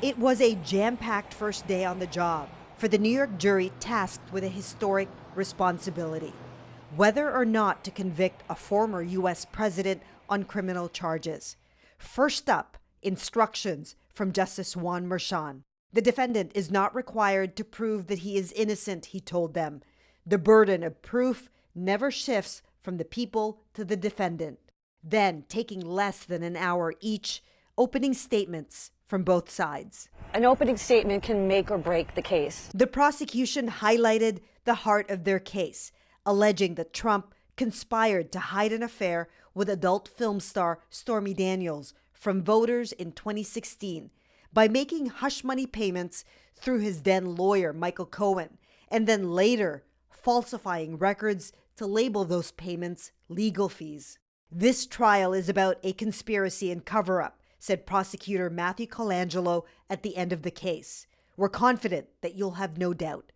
It was a jam-packed first day on the job for the New York jury tasked with a historic responsibility: whether or not to convict a former U.S. president on criminal charges. First up, instructions from Justice Juan Merchan. The defendant is not required to prove that he is innocent, he told them. The burden of proof never shifts from the people to the defendant. Then, taking less than an hour each, opening statements from both sides. An opening statement can make or break the case. The prosecution highlighted the heart of their case, alleging that Trump conspired to hide an affair with adult film star Stormy Daniels from voters in 2016 by making hush money payments through his then lawyer, Michael Cohen, and then later falsifying records to label those payments legal fees. This trial is about a conspiracy and cover-up, said prosecutor Matthew Colangelo at the end of the case. We're confident that you'll have no doubt.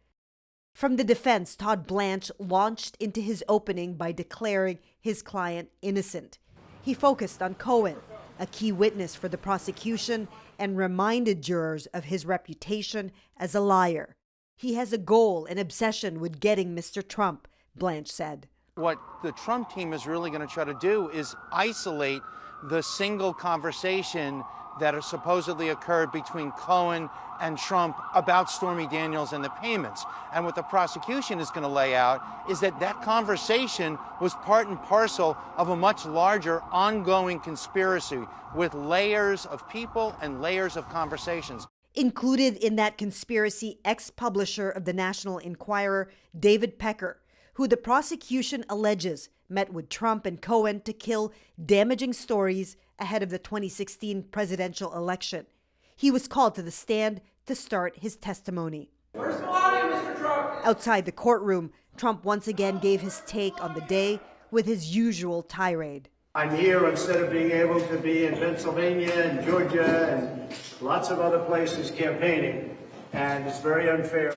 From the defense, Todd Blanche launched into his opening by declaring his client innocent. He focused on Cohen, a key witness for the prosecution, and reminded jurors of his reputation as a liar. He has a goal, an obsession with getting Mr. Trump, Blanche said. What the Trump team is really going to try to do is isolate the single conversation that supposedly occurred between Cohen and Trump about Stormy Daniels and the payments. And what the prosecution is going to lay out is that that conversation was part and parcel of a much larger ongoing conspiracy with layers of people and layers of conversations. Included in that conspiracy, ex-publisher of the National Enquirer, David Pecker, who the prosecution alleges met with Trump and Cohen to kill damaging stories ahead of the 2016 presidential election. He was called to the stand to start his testimony. Where's the audio, Mr. Trump? Outside the courtroom, Trump once again gave his take on the day with his usual tirade. I'm here instead of being able to be in Pennsylvania and Georgia and lots of other places campaigning, and it's very unfair.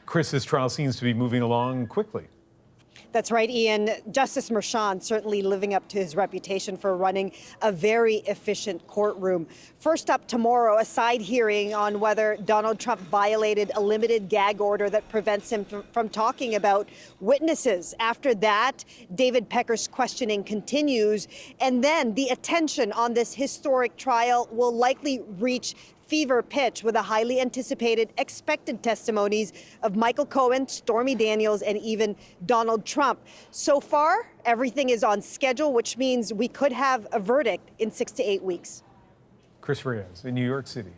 Chris, this trial seems to be moving along quickly. That's right, Ian. Justice Merchan certainly living up to his reputation for running a very efficient courtroom. First up tomorrow, a side hearing on whether Donald Trump violated a limited gag order that prevents him from talking about witnesses. After that, David Pecker's questioning continues, and then the attention on this historic trial will likely reach fever pitch with the highly anticipated expected testimonies of Michael Cohen, Stormy Daniels, and even Donald Trump. So far, everything is on schedule, which means we could have a verdict in 6 to 8 weeks. Chris Reyes in New York City.